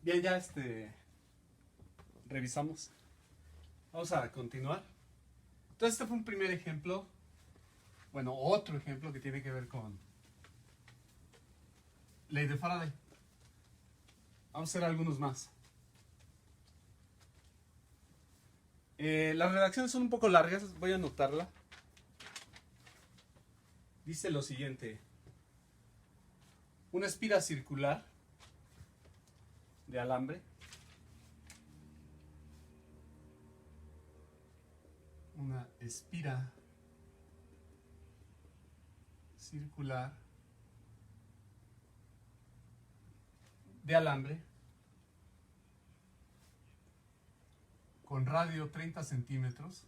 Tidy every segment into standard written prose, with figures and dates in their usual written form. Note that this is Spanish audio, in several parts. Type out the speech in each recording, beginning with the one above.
Bien, ya revisamos. Vamos a continuar. Entonces este fue un primer ejemplo. Bueno, otro ejemplo que tiene que ver con ley de Faraday. Vamos a hacer algunos más. Las redacciones son un poco largas, voy a anotarla. Dice lo siguiente. Una espira circular de alambre. Una espira circular de alambre con radio 30 centímetros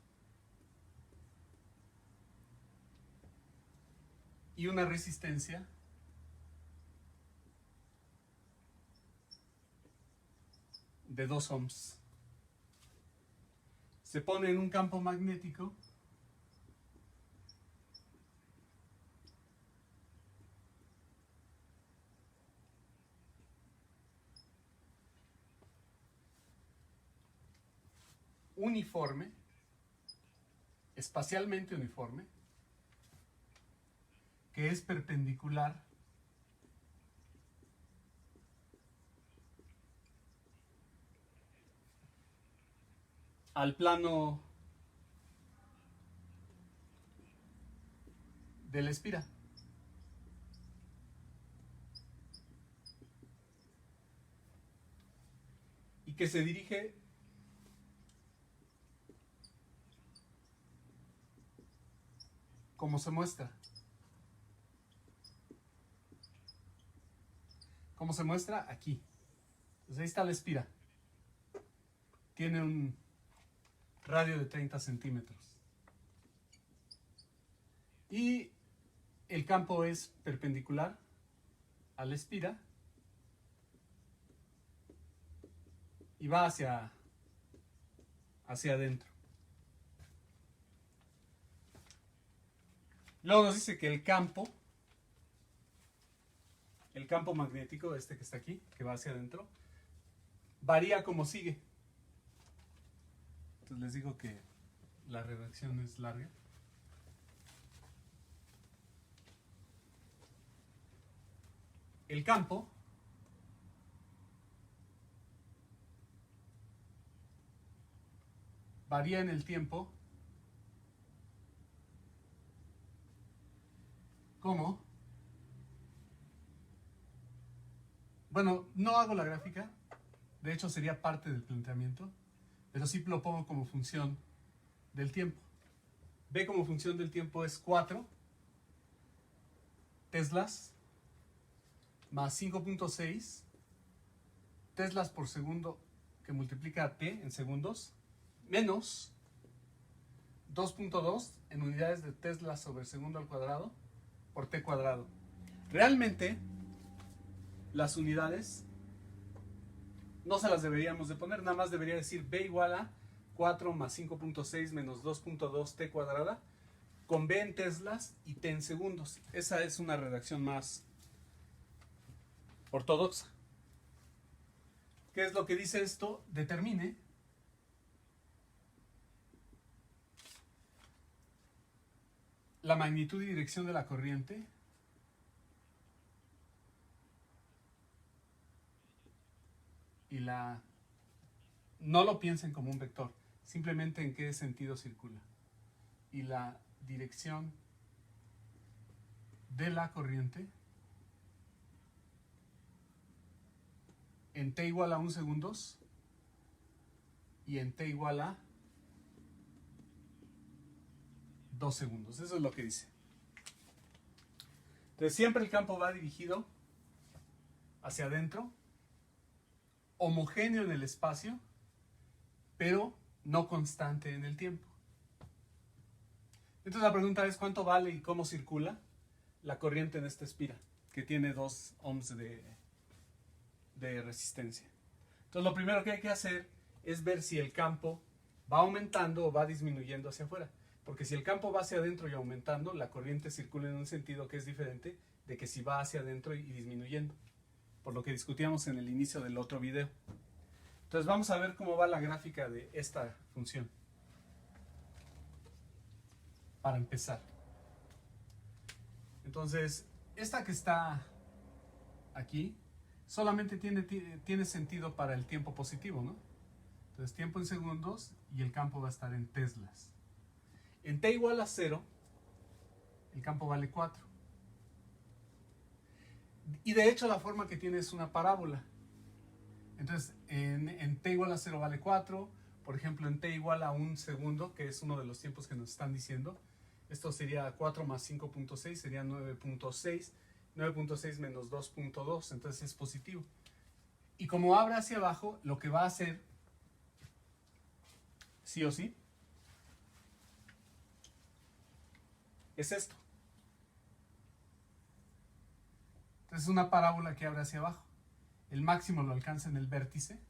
y una resistencia de 2 ohms. Se pone en un campo magnético uniforme, espacialmente uniforme, que es perpendicular al plano de la espira. Y que se dirige como se muestra. Como se muestra aquí. Entonces ahí está la espira. Tiene un radio de 30 centímetros. Y el campo es perpendicular a la espira y va hacia adentro. Luego nos dice que el campo magnético, que está aquí, que va hacia adentro, varía como sigue. Entonces les digo que la redacción es larga. El campo varía en el tiempo como, bueno, no hago la gráfica, de hecho sería parte del planteamiento, pero sí lo pongo como función del tiempo. B como función del tiempo es 4 teslas más 5.6 teslas por segundo, que multiplica a t en segundos, menos 2.2 en unidades de tesla sobre segundo al cuadrado por t cuadrado. Realmente las unidades no se las deberíamos de poner, nada más debería decir B igual a 4 más 5.6 menos 2.2 t cuadrada con B en teslas y t en segundos. Esa es una redacción más ortodoxa. ¿Qué es lo que dice esto? Determine la magnitud y dirección de la corriente y no lo piensen como un vector, simplemente en qué sentido circula, y la dirección de la corriente en t igual a 1 segundos y en t igual a 2 segundos. Eso es lo que dice. Entonces siempre el campo va dirigido hacia adentro, homogéneo en el espacio, pero no constante en el tiempo. Entonces la pregunta es ¿cuánto vale y cómo circula la corriente en esta espira que tiene 2 ohms de resistencia? Entonces lo primero que hay que hacer es ver si el campo va aumentando o va disminuyendo hacia afuera. Porque si el campo va hacia adentro y aumentando, la corriente circula en un sentido que es diferente de que si va hacia adentro y disminuyendo. por lo que discutíamos en el inicio del otro video. Entonces vamos a ver cómo va la gráfica de esta función. Para empezar. Entonces, esta que está aquí solamente tiene sentido para el tiempo positivo, ¿no? Entonces, tiempo en segundos y el campo va a estar en teslas. En t igual a 0, el campo vale 4. Y de hecho la forma que tiene es una parábola. Entonces, en t igual a 0 vale 4. Por ejemplo, en t igual a 1 segundo, que es uno de los tiempos que nos están diciendo, esto sería 4 más 5.6, sería 9.6. 9.6 menos 2.2, entonces es positivo. Y como abre hacia abajo, lo que va a hacer, sí o sí, es esto. Entonces es una parábola que abre hacia abajo. El máximo lo alcanza en el vértice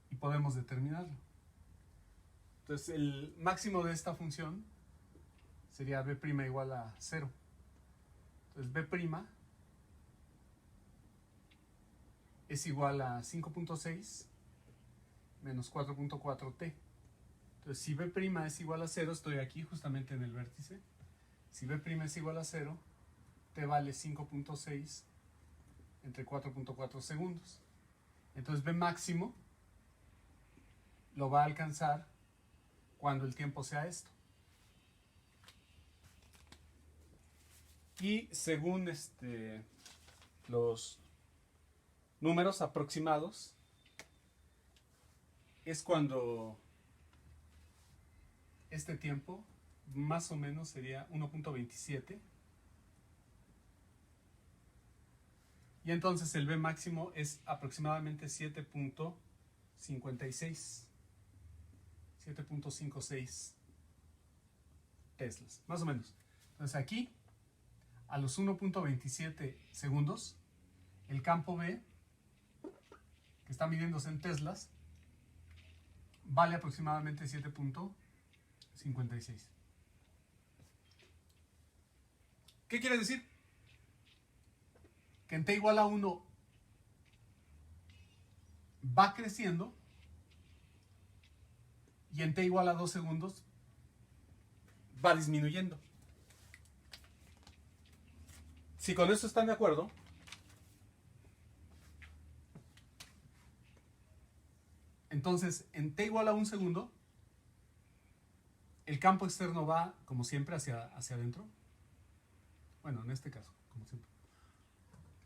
y podemos determinarlo. Entonces el máximo de esta función sería b' igual a 0. Entonces b' es igual a 5.6 menos 4.4t. Entonces si b' es igual a 0, estoy aquí justamente en el vértice. Si b' es igual a 0, t vale 5.6 entre 4.4 segundos. Entonces b máximo lo va a alcanzar cuando el tiempo sea esto. Y según los números aproximados, es cuando este tiempo más o menos sería 1.27. Y entonces el B máximo es aproximadamente 7.56. 7.56 teslas, más o menos. Entonces aquí, a los 1.27 segundos, el campo B, que está midiéndose en teslas, vale aproximadamente 7.56. ¿Qué quiere decir? Que en t igual a 1 va creciendo y en t igual a 2 segundos va disminuyendo. Si con esto están de acuerdo, entonces en t igual a 1 segundo, el campo externo va, como siempre, hacia adentro. Bueno, en este caso, como siempre.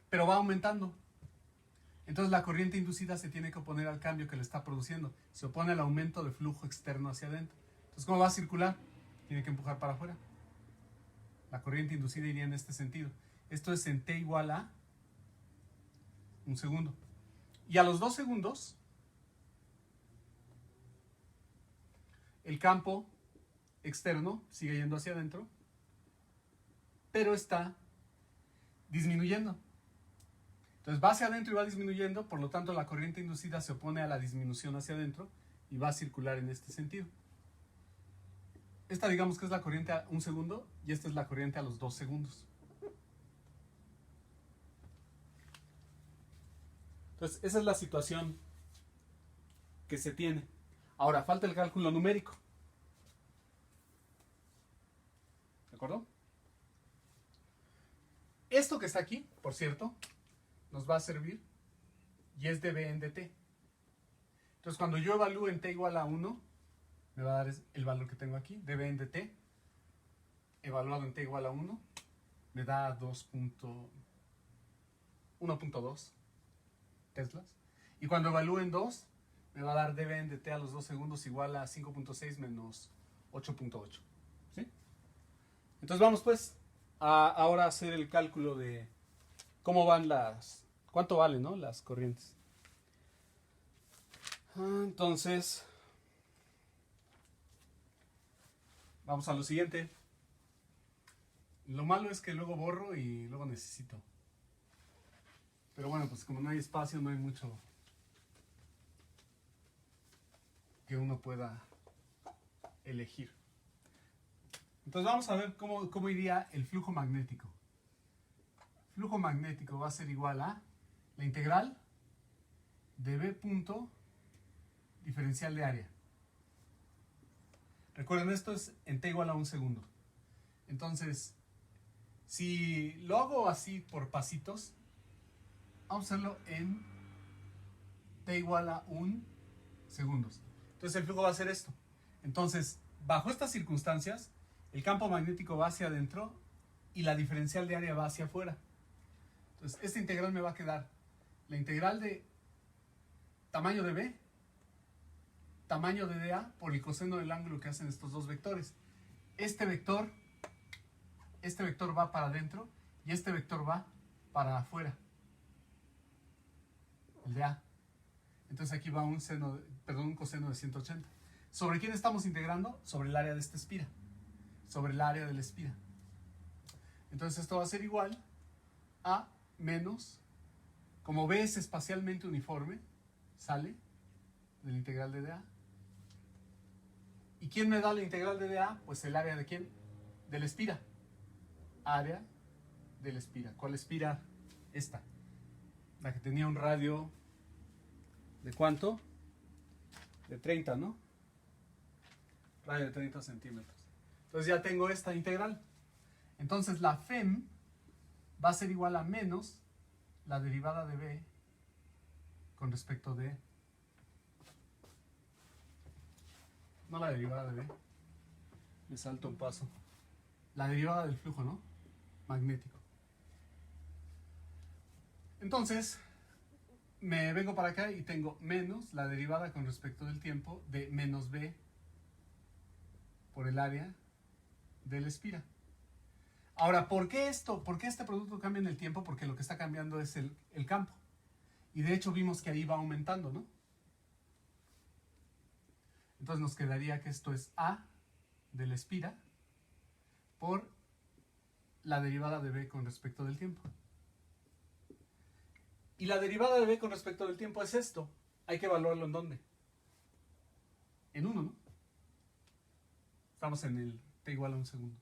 Pero va aumentando. Entonces la corriente inducida se tiene que oponer al cambio que le está produciendo. Se opone al aumento de flujo externo hacia adentro. Entonces, ¿cómo va a circular? Tiene que empujar para afuera. La corriente inducida iría en este sentido. Esto es en t igual a 1 segundo. Y a los 2 segundos, el campo externo sigue yendo hacia adentro, pero está disminuyendo. Entonces va hacia adentro y va disminuyendo, por lo tanto la corriente inducida se opone a la disminución hacia adentro y va a circular en este sentido. Esta digamos que es la corriente a 1 segundo y esta es la corriente a los 2 segundos. Entonces esa es la situación que se tiene. Ahora falta el cálculo numérico. ¿De acuerdo? Esto que está aquí, por cierto, nos va a servir y es dB en dt. Entonces cuando yo evalúe en t igual a 1, me va a dar el valor que tengo aquí, dB en dt, evaluado en t igual a 1, me da 1.2 teslas. Y cuando evalúe en 2, me va a dar dB en dt a los 2 segundos igual a 5.6 menos 8.8. ¿Sí? Entonces vamos pues ahora a hacer el cálculo de cómo van cuánto valen, ¿no?, las corrientes. Entonces, vamos a lo siguiente. Lo malo es que luego borro y luego necesito. Pero bueno, pues como no hay espacio, no hay mucho que uno pueda elegir. Entonces vamos a ver cómo iría el flujo magnético. El flujo magnético va a ser igual a la integral de b punto diferencial de área. Recuerden, esto es en t igual a 1 segundo. Entonces, si lo hago así por pasitos, vamos a hacerlo en t igual a 1 segundos. Entonces el flujo va a ser esto. Entonces, bajo estas circunstancias, el campo magnético va hacia adentro y la diferencial de área va hacia afuera. Entonces, esta integral me va a quedar la integral de tamaño de B, tamaño de dA por el coseno del ángulo que hacen estos dos vectores. Este vector va para adentro y este vector va para afuera. El de A. Entonces aquí va un coseno de 180. ¿Sobre quién estamos integrando? Sobre el área de esta espira. Sobre el área de la espira. Entonces esto va a ser igual a menos, como B es espacialmente uniforme, sale de la integral de dA. ¿Y quién me da la integral de dA? Pues el área de quién? De la espira. Área de la espira. ¿Cuál espira? Esta. La que tenía un radio ¿de cuánto? De 30, ¿no? Radio de 30 centímetros. Entonces ya tengo esta integral. Entonces la FEM va a ser igual a menos la derivada de B con respecto de... No la derivada de B. Me salto un paso. La derivada del flujo, ¿no? Magnético. Entonces, me vengo para acá y tengo menos la derivada con respecto del tiempo de menos B por el área de la espira. Ahora, ¿por qué esto? ¿Por qué este producto cambia en el tiempo? Porque lo que está cambiando es el campo. Y de hecho vimos que ahí va aumentando, ¿no? Entonces nos quedaría que esto es A de la espira por la derivada de B con respecto del tiempo. Y la derivada de B con respecto del tiempo es esto. Hay que evaluarlo ¿en dónde? En 1, ¿no? Estamos en el t igual a 1 segundo.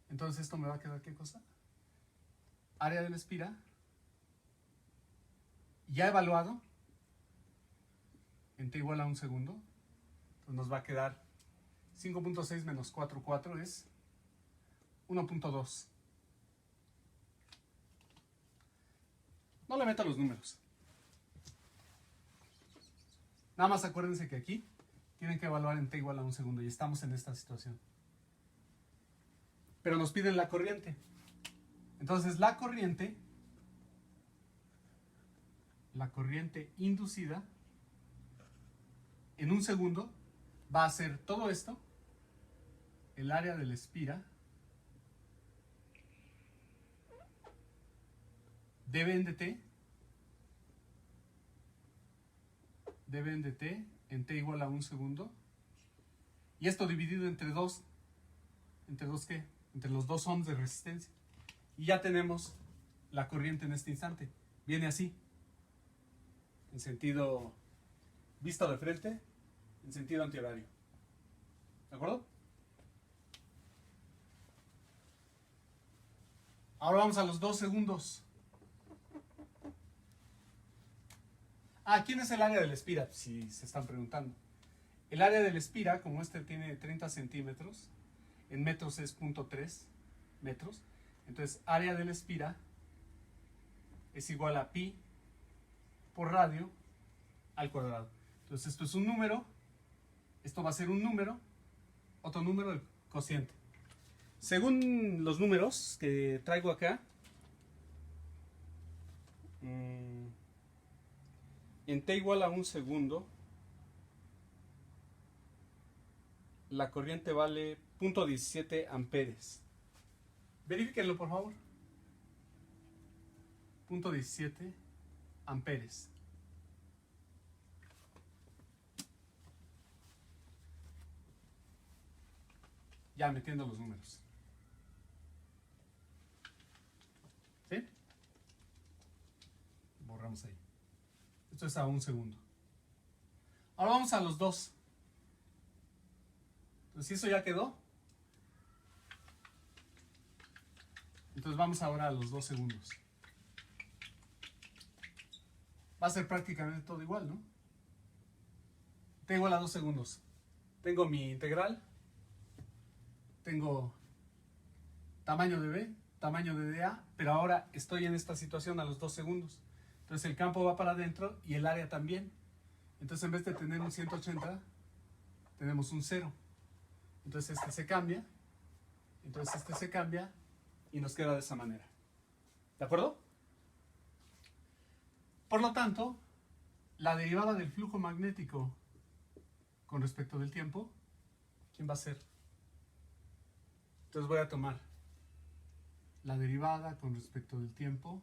Entonces esto me va a quedar ¿qué cosa? Área de la espira. Ya evaluado en t igual a 1 segundo. Entonces nos va a quedar 5.6 menos 4,4 es 1.2. No le meta los números. Nada más acuérdense que aquí tienen que evaluar en t igual a 1 segundo y estamos en esta situación. Pero nos piden la corriente. Entonces la corriente inducida en 1 segundo va a ser todo esto, el área de la espira, dB en dt en t igual a 1 segundo, y esto dividido entre dos, ¿entre dos qué? Entre los 2 ohms de resistencia. Y ya tenemos la corriente en este instante. Viene así, en sentido vista de frente, en sentido antihorario. ¿De acuerdo? Ahora vamos a los 2 segundos. ¿Quién es el área de la espira? Si se están preguntando. El área de la espira, como este tiene 30 centímetros, en metros es 0.3 metros. Entonces, área de la espira es igual a pi por radio al cuadrado. Entonces, esto es un número. Esto va a ser un número. Otro número, el cociente. Según los números que traigo acá, en t igual a 1 segundo, la corriente vale 0.17 amperes. Verifíquenlo, por favor. 0.17 amperes. Ya metiendo los números. ¿Sí? Borramos ahí. Esto es a 1 segundo. Ahora vamos a los 2. Entonces, si eso ya quedó, entonces vamos ahora a los 2 segundos. va a ser prácticamente todo igual, ¿no? T igual a 2 segundos. Tengo mi integral, tengo tamaño de B, tamaño de dA, pero ahora estoy en esta situación a los 2 segundos. Entonces el campo va para adentro y el área también. Entonces en vez de tener un 180, tenemos un 0. Entonces este se cambia, entonces este se cambia y nos queda de esa manera. ¿De acuerdo? Por lo tanto, la derivada del flujo magnético con respecto del tiempo, ¿quién va a ser? Entonces voy a tomar la derivada con respecto del tiempo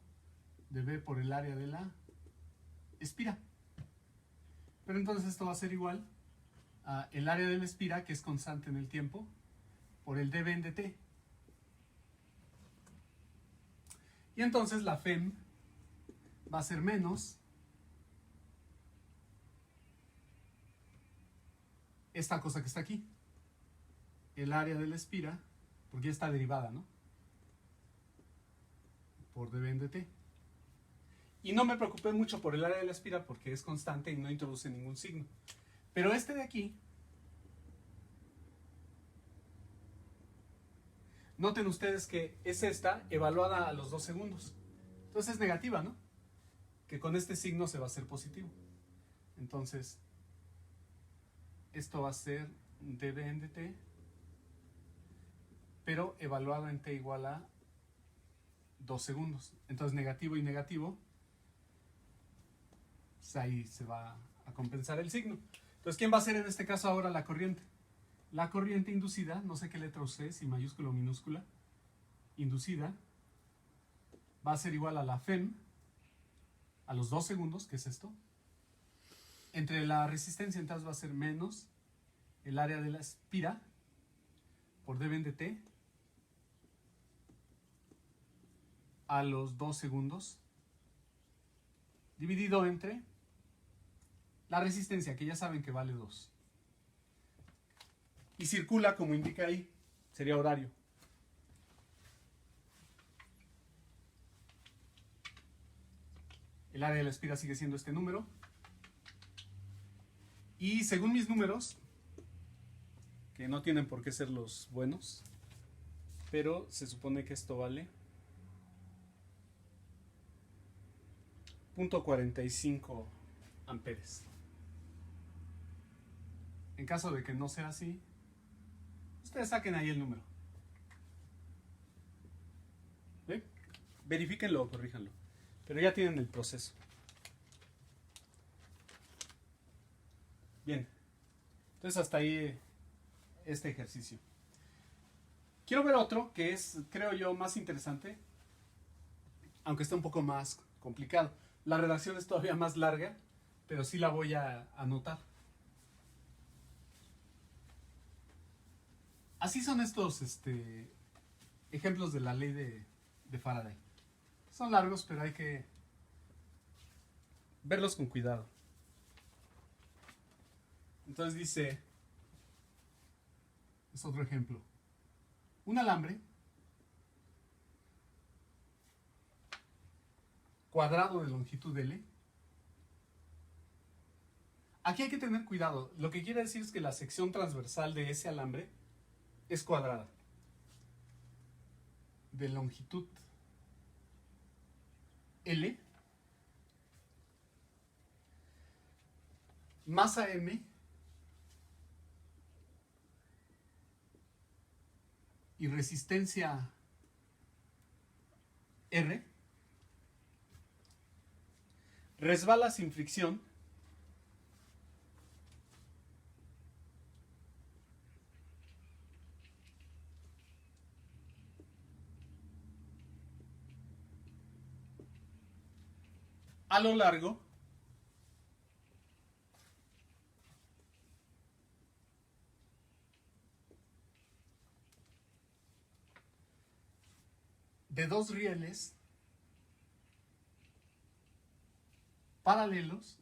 de B por el área de la espira. Pero entonces esto va a ser igual a el área de la espira, que es constante en el tiempo, por el dB en dt. Y entonces la FEM va a ser menos esta cosa que está aquí, el área de la espira, porque ya está derivada, ¿no? Por dB en dt. Y no me preocupé mucho por el área de la espira porque es constante y no introduce ningún signo. Pero este de aquí, noten ustedes que es esta evaluada a los 2 segundos. Entonces es negativa, ¿no? Que con este signo se va a hacer positivo. Entonces, esto va a ser dB en dt, pero evaluado en t igual a 2 segundos. Entonces negativo y negativo, pues ahí se va a compensar el signo. Entonces, ¿quién va a ser en este caso ahora la corriente? La corriente inducida, no sé qué letra usé, si mayúscula o minúscula, inducida, va a ser igual a la FEM, a los 2 segundos, que es esto. Entre la resistencia, entonces va a ser menos el área de la espira por dB en dt a los 2 segundos, dividido entre la resistencia, que ya saben que vale 2. Y circula como indica ahí, sería horario. El área de la espira sigue siendo este número. Y según mis números, que no tienen por qué ser los buenos, pero se supone que esto vale 0.45 amperes. En caso de que no sea así, ustedes saquen ahí el número. ¿Ve? Verifíquenlo o corríjanlo. Pero ya tienen el proceso. Bien. Entonces hasta ahí este ejercicio. Quiero ver otro que es, creo yo, más interesante, aunque está un poco más complicado. La redacción es todavía más larga, pero sí la voy a anotar. Así son estos ejemplos de la ley de Faraday. Son largos, pero hay que verlos con cuidado. Entonces dice, es otro ejemplo. Un alambre cuadrado de longitud L. Aquí hay que tener cuidado. Lo que quiere decir es que la sección transversal de ese alambre es cuadrada, de longitud L, masa M y resistencia R, resbala sin fricción a lo largo de 2 rieles paralelos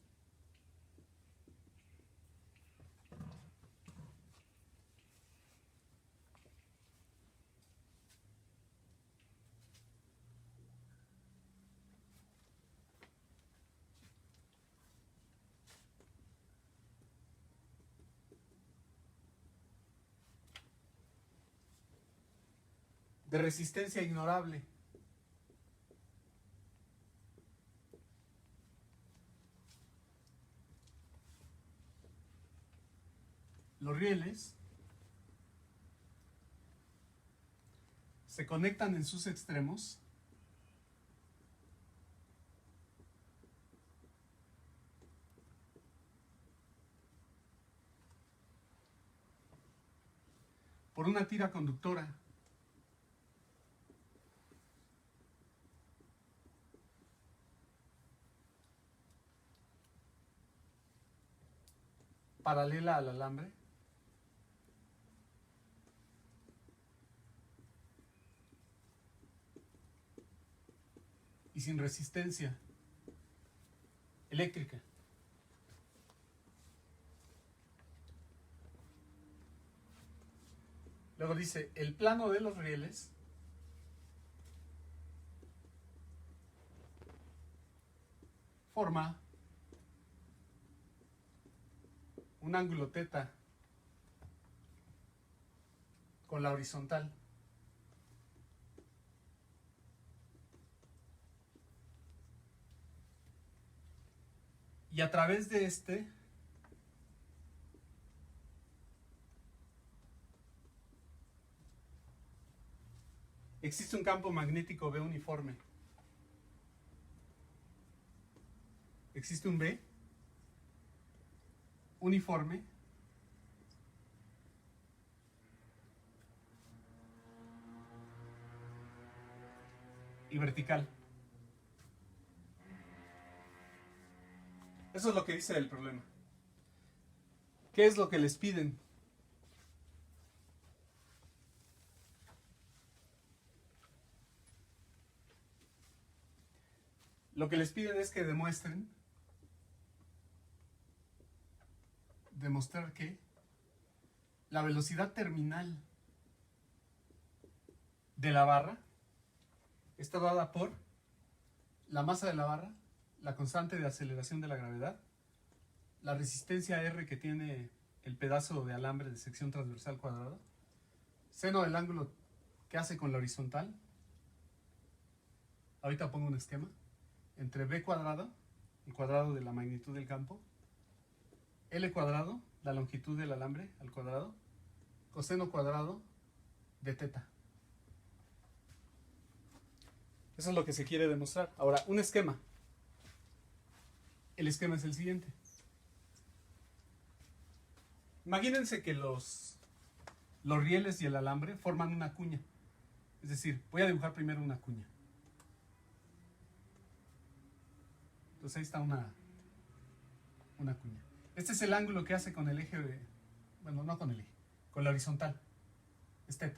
de resistencia ignorable. Los rieles se conectan en sus extremos por una tira conductora. Paralela al alambre. Y sin resistencia eléctrica. Luego dice, el plano de los rieles forma un ángulo θ con la horizontal. Y a través de este existe un campo magnético B uniforme. Existe un B uniforme y vertical. Eso es lo que dice el problema. ¿Qué es lo que les piden? Lo que les piden es que demostrar que la velocidad terminal de la barra está dada por la masa de la barra, la constante de aceleración de la gravedad, la resistencia R que tiene el pedazo de alambre de sección transversal cuadrada, seno del ángulo que hace con la horizontal, ahorita pongo un esquema, entre B cuadrado, el cuadrado de la magnitud del campo, L cuadrado, la longitud del alambre al cuadrado, coseno cuadrado de θ. Eso es lo que se quiere demostrar. Ahora, un esquema. El esquema es el siguiente. Imagínense que los rieles y el alambre forman una cuña. Es decir, voy a dibujar primero una cuña. Entonces ahí está una cuña. Este es el ángulo que hace con el eje, bueno, no con el eje, con la horizontal. Es θ.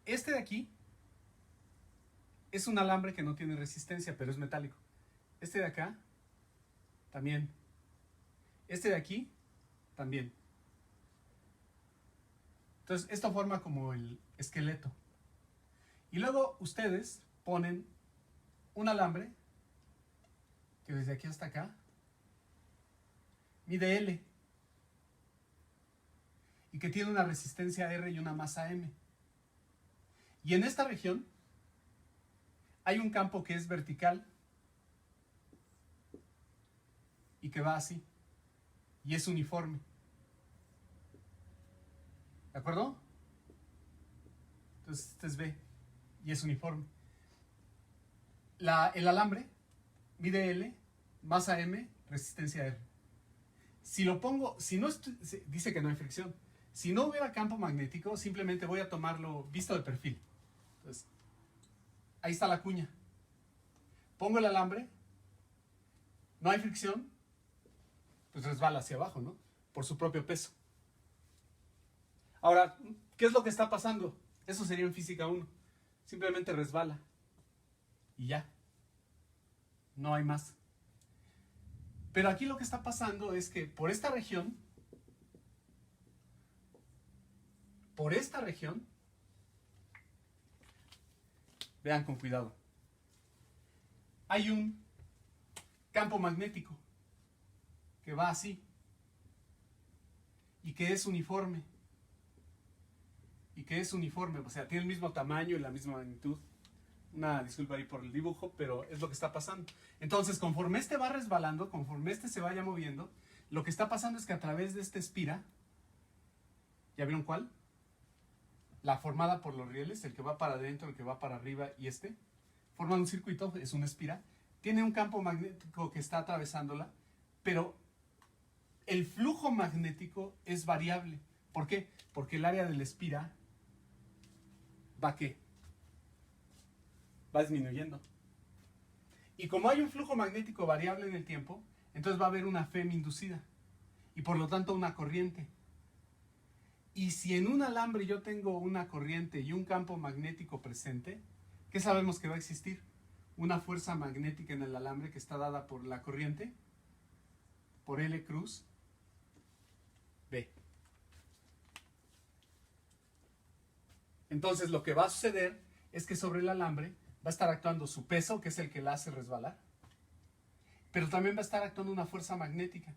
Este de aquí es un alambre que no tiene resistencia, pero es metálico. Este de acá, también. Este de aquí, también. Entonces, esto forma como el esqueleto. Y luego ustedes ponen un alambre que desde aquí hasta acá mide L y que tiene una resistencia R y una masa M. Y en esta región hay un campo que es vertical y que va así y es uniforme. ¿De acuerdo? Entonces este es B y es uniforme. El alambre mide L, masa M, resistencia R. Si lo pongo, si no dice que no hay fricción. Si no hubiera campo magnético, simplemente voy a tomarlo visto de perfil. Entonces, ahí está la cuña. Pongo el alambre, no hay fricción, pues resbala hacia abajo, ¿no? Por su propio peso. Ahora, ¿qué es lo que está pasando? Eso sería en física 1. Simplemente resbala. Y ya. No hay más. Pero aquí lo que está pasando es que por esta región, vean con cuidado, hay un campo magnético que va así y que es uniforme y que es uniforme, o sea, tiene el mismo tamaño y la misma magnitud. Una disculpa ahí por el dibujo, pero es lo que está pasando. Entonces, conforme este va resbalando, conforme este se vaya moviendo, lo que está pasando es que a través de esta espira, ¿ya vieron cuál? La formada por los rieles, el que va para adentro, el que va para arriba y este, forman un circuito, es una espira, tiene un campo magnético que está atravesándola, pero el flujo magnético es variable. ¿Por qué? Porque el área de la espira va ¿qué? Va disminuyendo. Y como hay un flujo magnético variable en el tiempo, entonces va a haber una FEM inducida y por lo tanto una corriente. Y si en un alambre yo tengo una corriente y un campo magnético presente, ¿qué sabemos que va a existir? Una fuerza magnética en el alambre que está dada por la corriente, por L cruz B. Entonces lo que va a suceder es que sobre el alambre va a estar actuando su peso, que es el que la hace resbalar, pero también va a estar actuando una fuerza magnética,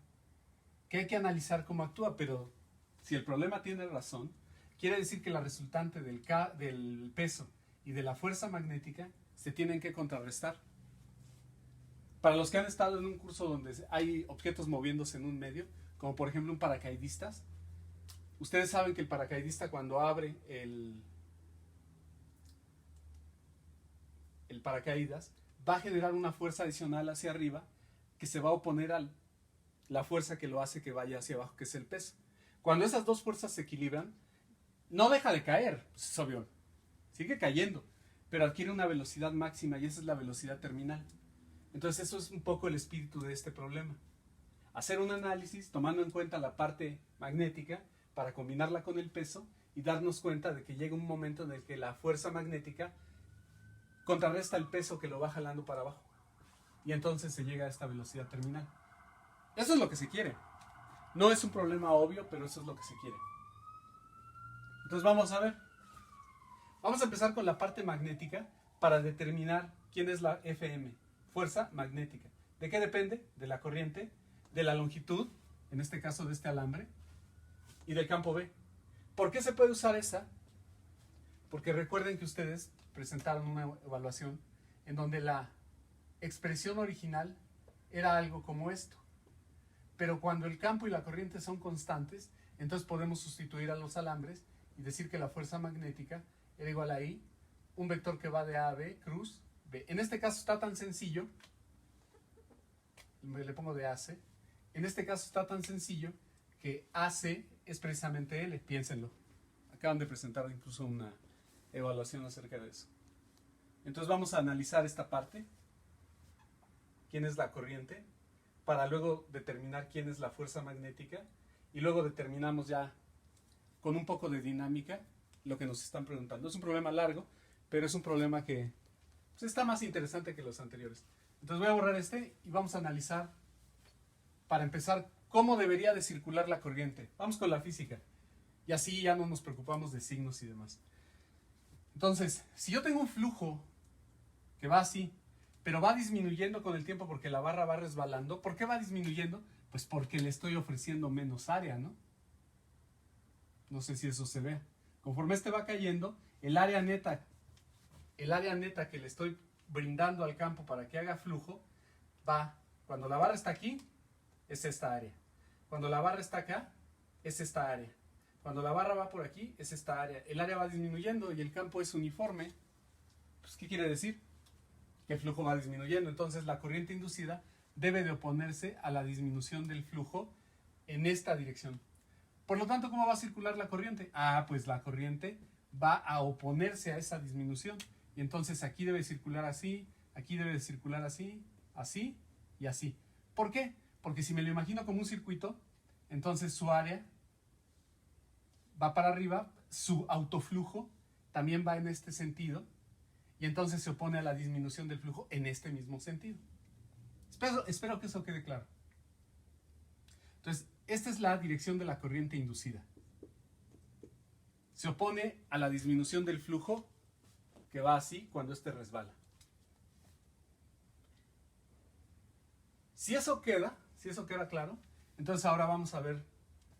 que hay que analizar cómo actúa, pero si el problema tiene razón, quiere decir que la resultante del peso y de la fuerza magnética se tienen que contrarrestar. Para los que han estado en un curso donde hay objetos moviéndose en un medio, como por ejemplo un paracaidista, ustedes saben que el paracaidista cuando abre el paracaídas va a generar una fuerza adicional hacia arriba que se va a oponer a la fuerza que lo hace que vaya hacia abajo, que es el peso. Cuando esas dos fuerzas se equilibran, no deja de caer, pues es obvio, sigue cayendo, pero adquiere una velocidad máxima y esa es la velocidad terminal. Entonces eso es un poco el espíritu de este problema. Hacer un análisis tomando en cuenta la parte magnética para combinarla con el peso y darnos cuenta de que llega un momento en el que la fuerza magnética contrarresta el peso que lo va jalando para abajo. Y entonces se llega a esta velocidad terminal. Eso es lo que se quiere. No es un problema obvio, pero eso es lo que se quiere. Entonces vamos a ver. Vamos a empezar con la parte magnética para determinar quién es la FM, fuerza magnética. ¿De qué depende? De la corriente, de la longitud, en este caso de este alambre, y del campo B. ¿Por qué se puede usar esa? Porque recuerden que ustedes presentaron una evaluación en donde la expresión original era algo como esto. Pero cuando el campo y la corriente son constantes, entonces podemos sustituir a los alambres y decir que la fuerza magnética era igual a I, un vector que va de A a B, cruz B. En este caso está tan sencillo, le pongo de AC, en este caso está tan sencillo que AC es precisamente L, piénsenlo. Acaban de presentar incluso una evaluación acerca de eso. Entonces vamos a analizar esta parte, quién es la corriente, para luego determinar quién es la fuerza magnética y luego determinamos ya con un poco de dinámica lo que nos están preguntando. Es un problema largo, pero es un problema que pues, está más interesante que los anteriores. Entonces voy a borrar este y vamos a analizar, para empezar, cómo debería de circular la corriente. Vamos con la física y así ya no nos preocupamos de signos y demás. Entonces, si yo tengo un flujo que va así, pero va disminuyendo con el tiempo porque la barra va resbalando. ¿Por qué va disminuyendo? Pues porque le estoy ofreciendo menos área, ¿no? No sé si eso se ve. Conforme este va cayendo, el área neta que le estoy brindando al campo para que haga flujo, va, cuando la barra está aquí, es esta área. Cuando la barra está acá, es esta área. Cuando la barra va por aquí, es esta área. El área va disminuyendo y el campo es uniforme. Pues, ¿qué quiere decir? Que el flujo va disminuyendo. Entonces la corriente inducida debe de oponerse a la disminución del flujo en esta dirección. Por lo tanto, ¿cómo va a circular la corriente? Ah, pues la corriente va a oponerse a esa disminución. Y entonces aquí debe circular así, aquí debe circular así, así y así. ¿Por qué? Porque si me lo imagino como un circuito, entonces su área va para arriba, su autoflujo también va en este sentido, y entonces se opone a la disminución del flujo en este mismo sentido. Espero que eso quede claro. Entonces, esta es la dirección de la corriente inducida. Se opone a la disminución del flujo que va así cuando este resbala. Si eso queda claro, entonces ahora vamos a ver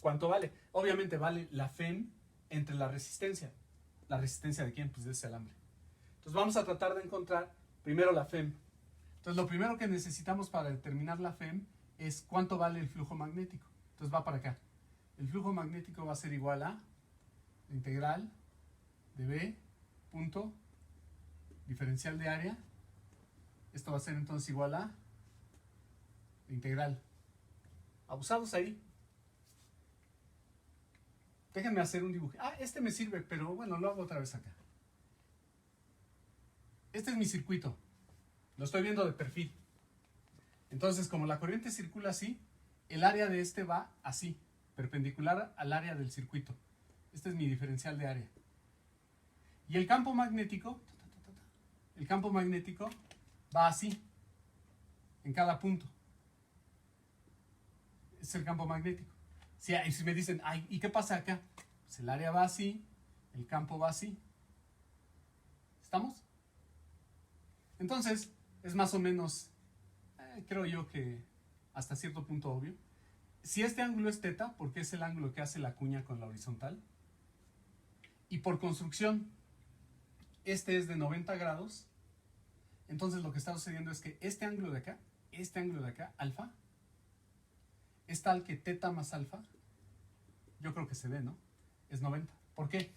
cuánto vale. Obviamente vale la FEM entre la resistencia. ¿La resistencia de quién? Pues de ese alambre. Entonces vamos a tratar de encontrar primero la FEM. Entonces lo primero que necesitamos para determinar la FEM es cuánto vale el flujo magnético. Entonces va para acá. El flujo magnético va a ser igual a la integral de B punto diferencial de área. Esto va a ser entonces igual a la integral. Abusados ahí. Déjenme hacer un dibujo. Este me sirve, pero bueno, lo hago otra vez acá. Este es mi circuito. Lo estoy viendo de perfil. Entonces, como la corriente circula así, el área de este va así, perpendicular al área del circuito. Este es mi diferencial de área. Y el campo magnético va así, en cada punto. Es el campo magnético. Y si me dicen, ¿y qué pasa acá? Pues el área va así, el campo va así. ¿Estamos? Entonces, es más o menos, creo yo que hasta cierto punto obvio. Si este ángulo es θ, porque es el ángulo que hace la cuña con la horizontal, y por construcción, este es de 90 grados, entonces lo que está sucediendo es que este ángulo de acá, alfa, es tal que θ más alfa, yo creo que se ve, ¿no? Es 90. ¿Por qué?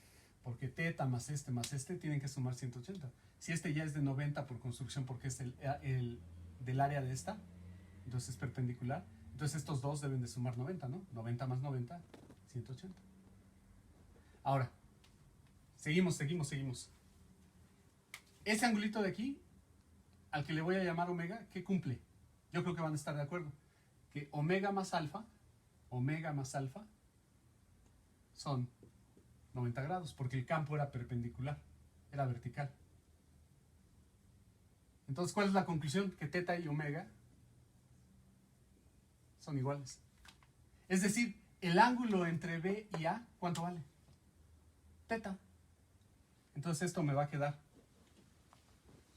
Porque θ más este tienen que sumar 180. Si este ya es de 90 por construcción porque es el del área de esta, entonces es perpendicular, entonces estos dos deben de sumar 90, ¿no? 90 más 90, 180. Ahora, seguimos. Ese angulito de aquí, al que le voy a llamar omega, ¿qué cumple? Yo creo que van a estar de acuerdo. Que omega más alfa son 90 grados, porque el campo era perpendicular, era vertical. Entonces, ¿cuál es la conclusión? Que θ y omega son iguales. Es decir, el ángulo entre B y A, ¿cuánto vale? θ. Entonces esto me va a quedar.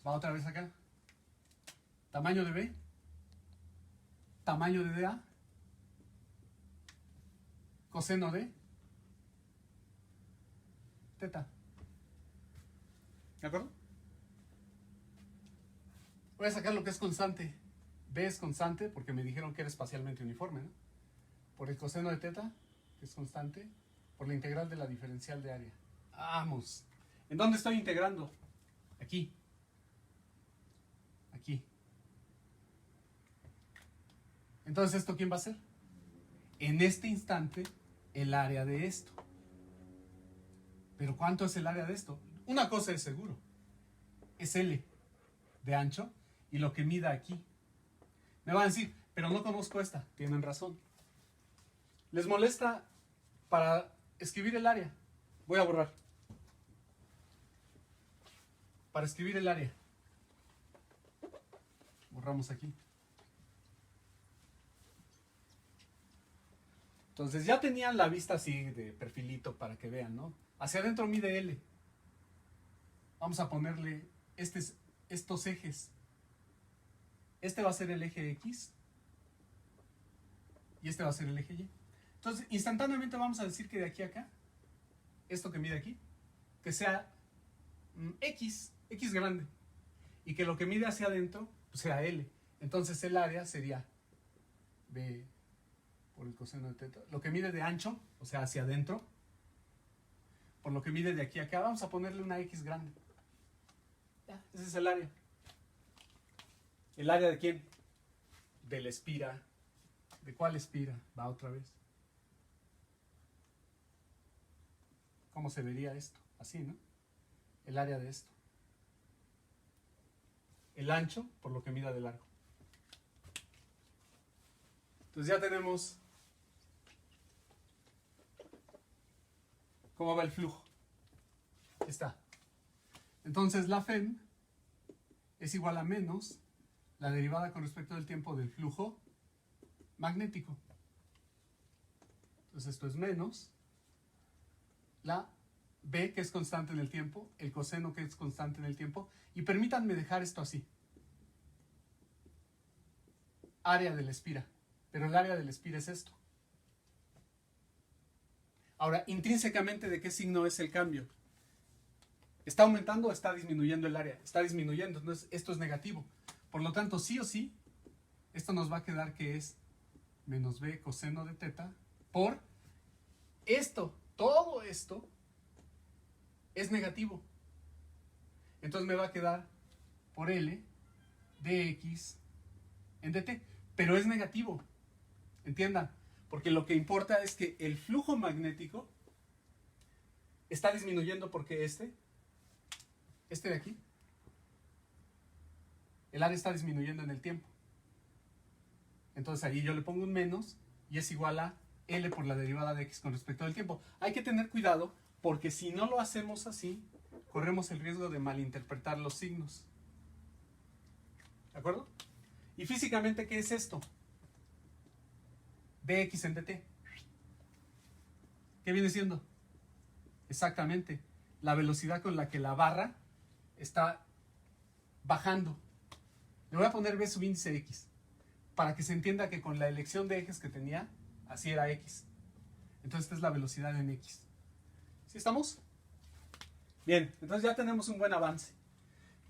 Va otra vez acá. Tamaño de B, tamaño de DA, coseno de θ. ¿De acuerdo? Voy a sacar lo que es constante. B es constante porque me dijeron que era espacialmente uniforme, ¿no? Por el coseno de θ, que es constante, por la integral de la diferencial de área. Vamos. ¿En dónde estoy integrando? Aquí. Aquí. Entonces, ¿esto quién va a ser? En este instante, el área de esto. ¿Pero cuánto es el área de esto? Una cosa es seguro. Es L de ancho y lo que mida aquí. Me van a decir, pero no conozco esta. Tienen razón. ¿Les molesta para escribir el área? Voy a borrar. Para escribir el área. Borramos aquí. Entonces ya tenían la vista así de perfilito para que vean, ¿no? Hacia adentro mide L. Vamos a ponerle estos ejes. Este va a ser el eje X y este va a ser el eje Y. Entonces, instantáneamente vamos a decir que de aquí a acá, esto que mide aquí, que sea X grande, y que lo que mide hacia adentro pues sea L. Entonces el área sería B por el coseno de θ. Lo que mide de ancho, o sea, hacia adentro, por lo que mide de aquí a acá, vamos a ponerle una X grande. Ya, ese es el área. ¿El área de quién? De la espira. ¿De cuál espira? Va otra vez. ¿Cómo se vería esto? Así, ¿no? El área de esto. El ancho por lo que mida de largo. Entonces ya tenemos cómo va el flujo. Aquí está. Entonces la FEM es igual a menos la derivada con respecto del tiempo del flujo magnético. Entonces esto es menos la B, que es constante en el tiempo, el coseno, que es constante en el tiempo, y permítanme dejar esto así. Área de la espira, pero el área de la espira es esto. Ahora, intrínsecamente, ¿de qué signo es el cambio? ¿Está aumentando o está disminuyendo el área? Está disminuyendo, entonces esto es negativo. Por lo tanto, sí o sí, esto nos va a quedar que es menos b coseno de teta por esto. Todo esto es negativo. Entonces me va a quedar por L dx en dt. Pero es negativo. Entiendan. Porque lo que importa es que el flujo magnético está disminuyendo porque este de aquí, el área está disminuyendo en el tiempo. Entonces ahí yo le pongo un menos y es igual a L por la derivada de x con respecto al tiempo. Hay que tener cuidado porque si no lo hacemos así, corremos el riesgo de malinterpretar los signos. ¿De acuerdo? Y físicamente, ¿qué es esto? Dx en dt. ¿Qué viene siendo? Exactamente la velocidad con la que la barra está bajando. Le voy a poner b subíndice x para que se entienda que con la elección de ejes que tenía, así era x. Entonces esta es la velocidad en x. ¿Sí estamos? Bien, entonces ya tenemos un buen avance.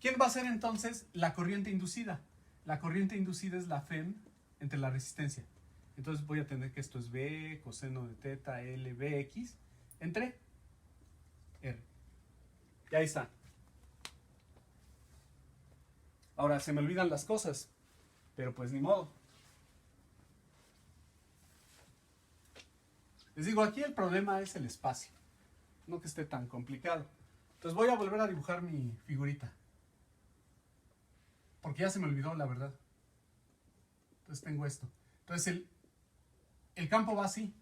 ¿Quién va a ser entonces la corriente inducida? La corriente inducida es la FEM entre la resistencia. Entonces voy a tener que esto es b coseno de teta L bx entre R. Y ahí está. Ahora se me olvidan las cosas, pero pues ni modo. Les digo, aquí el problema es el espacio, no que esté tan complicado. Entonces voy a volver a dibujar mi figurita, porque ya se me olvidó la verdad. Entonces tengo esto. Entonces el campo va así,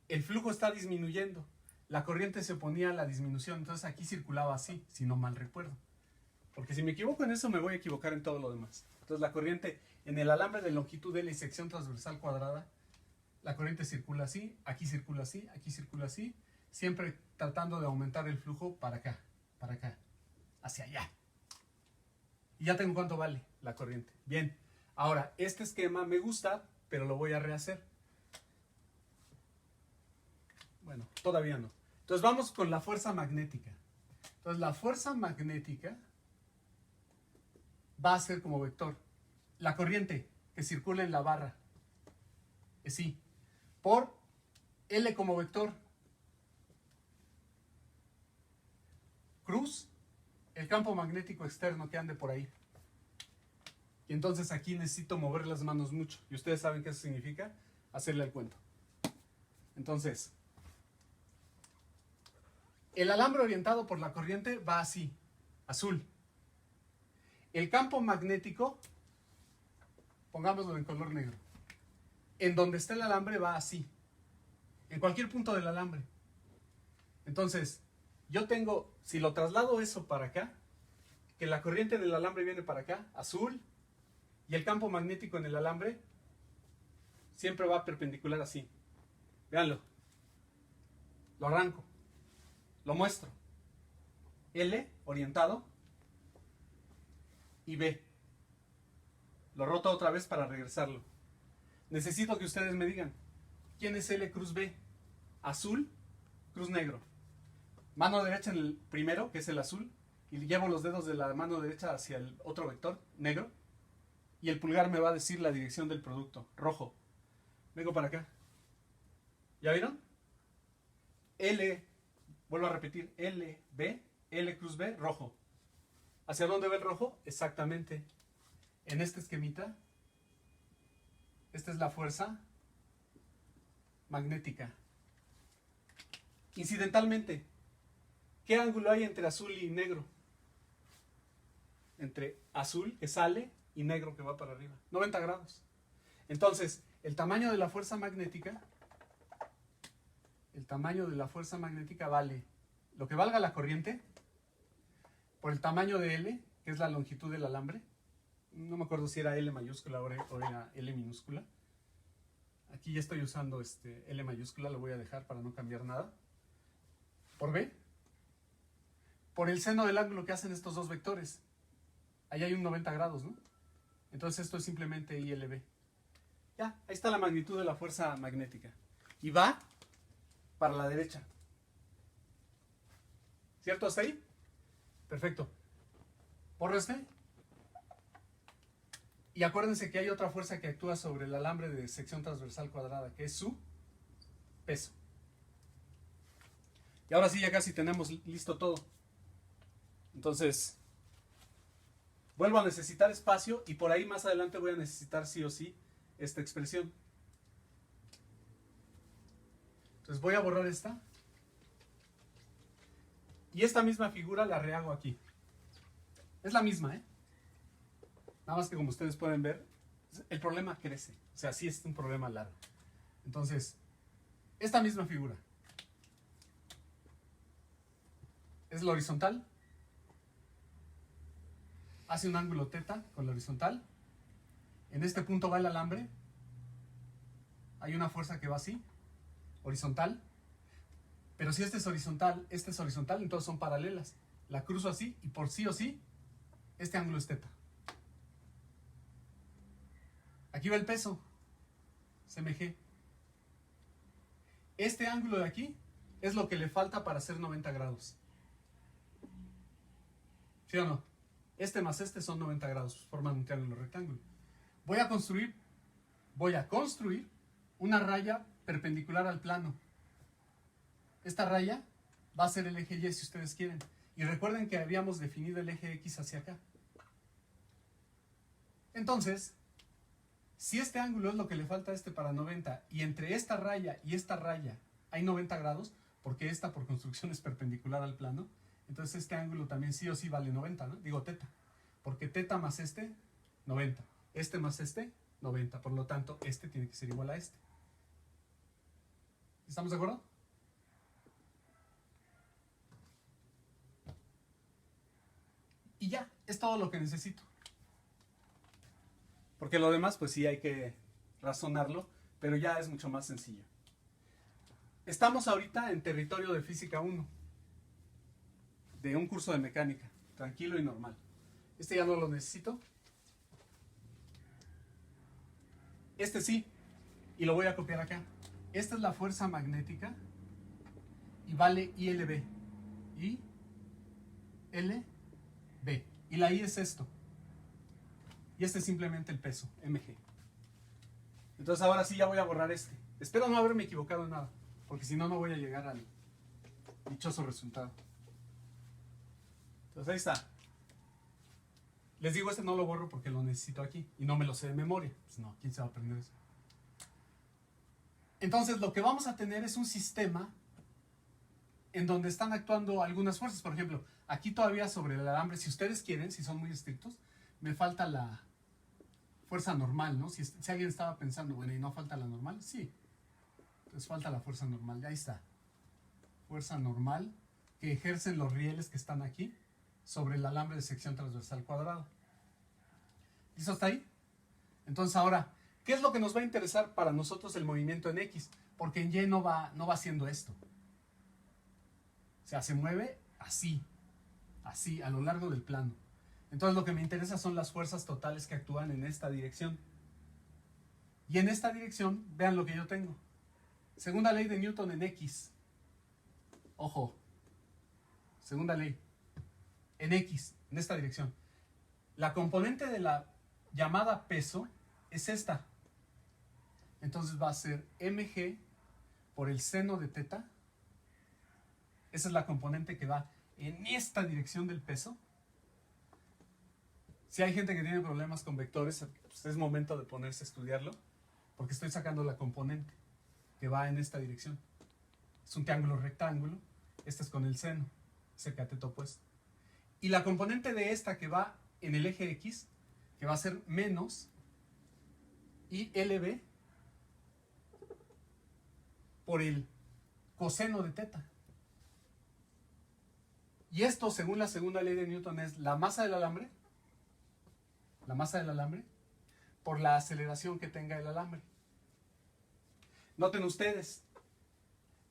el flujo está disminuyendo, la corriente se oponía a la disminución, entonces aquí circulaba así, si no mal recuerdo. Porque si me equivoco en eso, me voy a equivocar en todo lo demás. Entonces la corriente en el alambre de longitud L y sección transversal cuadrada, la corriente circula así, aquí circula así, aquí circula así, siempre tratando de aumentar el flujo para acá, hacia allá. Y ya tengo cuánto vale la corriente. Bien, ahora este esquema me gusta, pero lo voy a rehacer. Bueno, todavía no. Entonces vamos con la fuerza magnética. Entonces la fuerza magnética va a ser como vector. La corriente que circula en la barra es I por L como vector. Cruz, el campo magnético externo que ande por ahí. Y entonces aquí necesito mover las manos mucho. Y ustedes saben qué eso significa, hacerle el cuento. Entonces, el alambre orientado por la corriente va así, azul. El campo magnético, pongámoslo en color negro, en donde está el alambre va así, en cualquier punto del alambre. Entonces, yo tengo, si lo traslado eso para acá, que la corriente del alambre viene para acá, azul, y el campo magnético en el alambre siempre va perpendicular así. Véanlo. Lo arranco. Lo muestro. L, orientado, y B. Lo roto otra vez para regresarlo. Necesito que ustedes me digan, ¿quién es L cruz B? Azul, cruz negro. Mano derecha en el primero, que es el azul, y llevo los dedos de la mano derecha hacia el otro vector, negro, y el pulgar me va a decir la dirección del producto, rojo. Vengo para acá. ¿Ya vieron? L, vuelvo a repetir, L, B, L cruz B, rojo. ¿Hacia dónde va el rojo? Exactamente. En este esquemita, esta es la fuerza magnética. Incidentalmente, ¿qué ángulo hay entre azul y negro? Entre azul, que sale, y negro, que va para arriba. 90 grados. Entonces, el tamaño de la fuerza magnética vale lo que valga la corriente por el tamaño de L, que es la longitud del alambre. No me acuerdo si era L mayúscula o era L minúscula. Aquí ya estoy usando L mayúscula, lo voy a dejar para no cambiar nada. Por B, por el seno del ángulo que hacen estos dos vectores. Ahí hay un 90 grados, ¿no? Entonces esto es simplemente ILB. Ya, ahí está la magnitud de la fuerza magnética. Y va para la derecha. ¿Cierto hasta ahí? Perfecto. Borro este. Y acuérdense que hay otra fuerza que actúa sobre el alambre de sección transversal cuadrada, que es su peso. Y ahora sí, ya casi tenemos listo todo. Entonces, vuelvo a necesitar espacio y por ahí más adelante voy a necesitar sí o sí esta expresión. Entonces voy a borrar esta. Y esta misma figura la rehago aquí. Es la misma, ¿eh? Nada más que como ustedes pueden ver, el problema crece. O sea, sí es un problema largo. Entonces, esta misma figura es la horizontal. Hace un ángulo θ con la horizontal. En este punto va el alambre. Hay una fuerza que va así, horizontal. Pero si este es horizontal, entonces son paralelas. La cruzo así y por sí o sí, este ángulo es θ. Aquí va el peso, CMG. Este ángulo de aquí es lo que le falta para hacer 90 grados. ¿Sí o no? Este más este son 90 grados, forman un triángulo rectángulo. Voy a construir una raya perpendicular al plano. Esta raya va a ser el eje Y si ustedes quieren. Y recuerden que habíamos definido el eje X hacia acá. Entonces, si este ángulo es lo que le falta a este para 90 y entre esta raya y esta raya hay 90 grados, porque esta por construcción es perpendicular al plano, entonces este ángulo también sí o sí vale 90, ¿no? Digo θ, porque θ más este, 90. Este más este, 90. Por lo tanto, este tiene que ser igual a este. ¿Estamos de acuerdo? Y ya, es todo lo que necesito. Porque lo demás, pues sí hay que razonarlo, pero ya es mucho más sencillo. Estamos ahorita en territorio de física 1, de un curso de mecánica, tranquilo y normal. Este ya no lo necesito. Este sí, y lo voy a copiar acá. Esta es la fuerza magnética y vale ILB. ILB. Y la I es esto. Y este es simplemente el peso, mg. Entonces ahora sí ya voy a borrar este. Espero no haberme equivocado en nada, porque si no, no voy a llegar al dichoso resultado. Entonces ahí está. Les digo, este no lo borro porque lo necesito aquí y no me lo sé de memoria. Pues no, ¿quién se va a aprender eso? Entonces lo que vamos a tener es un sistema en donde están actuando algunas fuerzas. Por ejemplo, aquí todavía sobre el alambre, si ustedes quieren, si son muy estrictos, me falta la fuerza normal, ¿no? Si alguien estaba pensando, bueno, ¿y no falta la normal? Sí. Entonces falta la fuerza normal, ya ahí está. Fuerza normal que ejercen los rieles que están aquí sobre el alambre de sección transversal cuadrada. ¿Listo hasta ahí? Entonces ahora, ¿qué es lo que nos va a interesar para nosotros el movimiento en X? Porque en Y no va haciendo esto. O sea, se mueve así, a lo largo del plano. Entonces lo que me interesa son las fuerzas totales que actúan en esta dirección. Y en esta dirección, vean lo que yo tengo. Segunda ley de Newton en X. Ojo. Segunda ley. En X, en esta dirección. La componente de la llamada peso es esta. Entonces va a ser mg por el seno de θ. Esa es la componente que va en esta dirección del peso. Si hay gente que tiene problemas con vectores, pues es momento de ponerse a estudiarlo, porque estoy sacando la componente que va en esta dirección. Es un triángulo rectángulo, este es con el seno, es el cateto opuesto. Y la componente de esta que va en el eje X, que va a ser menos ILB por el coseno de θ. Y esto, según la segunda ley de Newton, es la masa del alambre por la aceleración que tenga el alambre. Noten ustedes,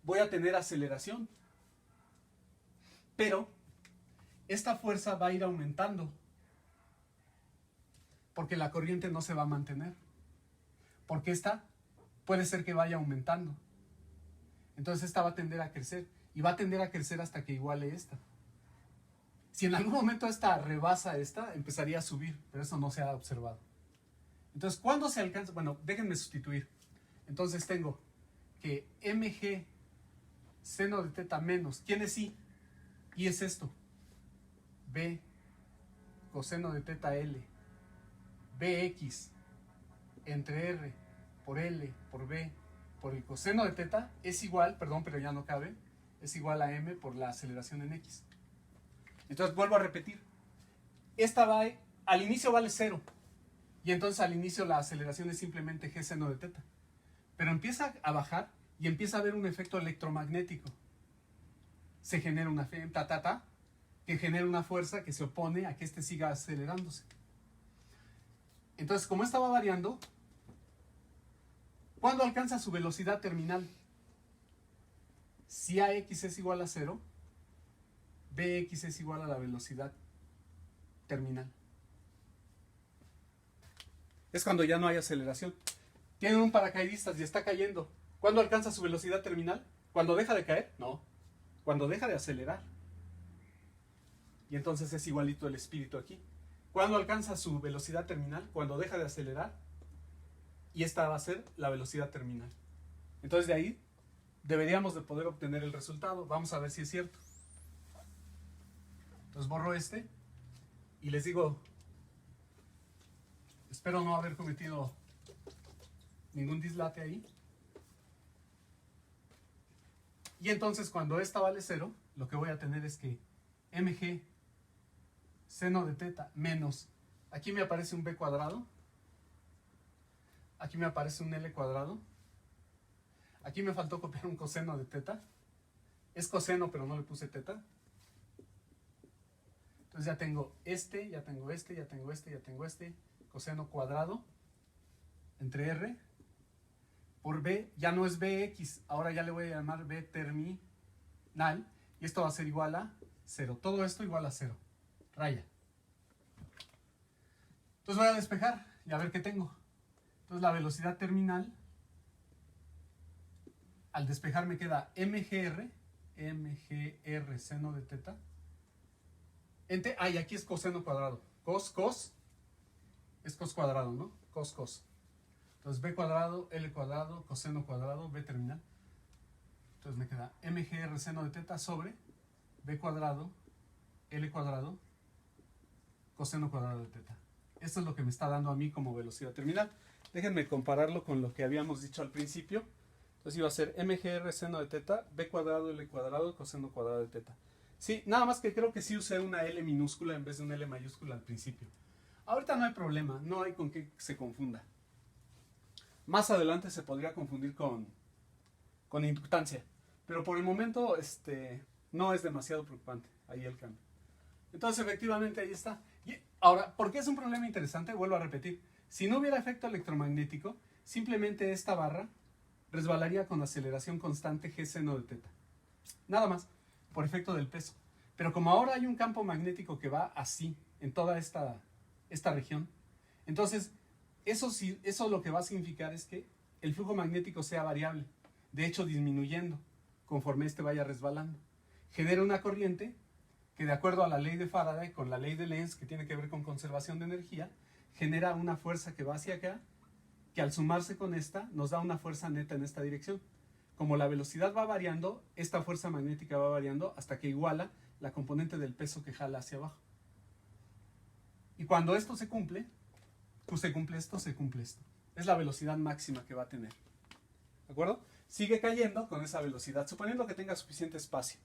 voy a tener aceleración, pero esta fuerza va a ir aumentando porque la corriente no se va a mantener, porque esta puede ser que vaya aumentando. Entonces esta va a tender a crecer y va a tender a crecer hasta que iguale esta. Si en algún momento esta rebasa esta, empezaría a subir, pero eso no se ha observado. Entonces, ¿cuándo se alcanza? Bueno, déjenme sustituir. Entonces tengo que mg seno de teta menos, ¿quién es I? I es esto, b coseno de teta L, bx entre R por L por B por el coseno de teta es igual, perdón, pero ya no cabe, es igual a m por la aceleración en x. Entonces vuelvo a repetir, esta va, al inicio vale 0, y entonces al inicio la aceleración es simplemente g seno de teta, pero empieza a bajar y empieza a haber un efecto electromagnético. Se genera una que genera una fuerza que se opone a que este siga acelerándose. Entonces, como esta va variando, ¿cuándo alcanza su velocidad terminal? Si AX es igual a 0, BX es igual a la velocidad terminal. Es cuando ya no hay aceleración. Tienen un paracaidistas y está cayendo. ¿Cuándo alcanza su velocidad terminal? ¿Cuando deja de caer? No. Cuando deja de acelerar. Y entonces es igualito el espíritu aquí. ¿Cuándo alcanza su velocidad terminal? Cuando deja de acelerar. Y esta va a ser la velocidad terminal. Entonces de ahí deberíamos de poder obtener el resultado. Vamos a ver si es cierto. Entonces borro este y les digo, espero no haber cometido ningún dislate ahí. Y entonces cuando esta vale 0, lo que voy a tener es que mg seno de teta menos, aquí me aparece un b cuadrado, aquí me aparece un l cuadrado, aquí me faltó copiar un coseno de teta, es coseno pero no le puse teta. Entonces ya tengo este, ya tengo este, ya tengo este, ya tengo este, coseno cuadrado entre r por b, ya no es bx, ahora ya le voy a llamar b terminal, y esto va a ser igual a 0, todo esto igual a 0, raya. Entonces voy a despejar y a ver qué tengo. Entonces la velocidad terminal, al despejar me queda mgr seno de teta, y aquí es coseno cuadrado, cos, es cos cuadrado, ¿no? Cos. Entonces b cuadrado, l cuadrado, coseno cuadrado, b terminal. Entonces me queda mgr seno de teta sobre b cuadrado, l cuadrado, coseno cuadrado de teta. Esto es lo que me está dando a mí como velocidad terminal. Déjenme compararlo con lo que habíamos dicho al principio. Entonces iba a ser mgr seno de teta, b cuadrado, l cuadrado, coseno cuadrado de teta. Sí, nada más que creo que sí usé una L minúscula en vez de una L mayúscula al principio. Ahorita no hay problema, no hay con qué se confunda. Más adelante se podría confundir con inductancia, pero por el momento no es demasiado preocupante ahí el cambio. Entonces efectivamente ahí está. Y ahora, ¿por qué es un problema interesante? Vuelvo a repetir. Si no hubiera efecto electromagnético, simplemente esta barra resbalaría con aceleración constante g seno de teta. Nada más, por efecto del peso. Pero como ahora hay un campo magnético que va así, en toda esta región, entonces eso lo que va a significar es que el flujo magnético sea variable, de hecho disminuyendo conforme vaya resbalando. Genera una corriente que, de acuerdo a la ley de Faraday, con la ley de Lenz, que tiene que ver con conservación de energía, genera una fuerza que va hacia acá, que al sumarse con esta nos da una fuerza neta en esta dirección. Como la velocidad va variando, esta fuerza magnética va variando hasta que iguala la componente del peso que jala hacia abajo. Y cuando esto se cumple, pues se cumple esto. Es la velocidad máxima que va a tener. ¿De acuerdo? Sigue cayendo con esa velocidad, suponiendo que tenga suficiente espacio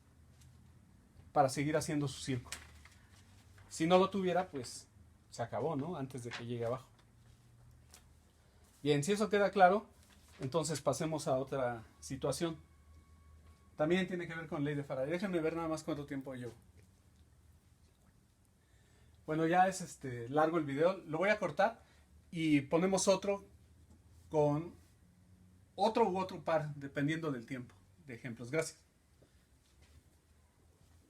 para seguir haciendo su círculo. Si no lo tuviera, pues se acabó, ¿no? Antes de que llegue abajo. Bien, si eso queda claro, entonces pasemos a otra situación. También tiene que ver con ley de Faraday. Déjenme ver nada más cuánto tiempo llevo. Bueno, ya es largo el video. Lo voy a cortar y ponemos otro con otro u otro par, dependiendo del tiempo de ejemplos. Gracias.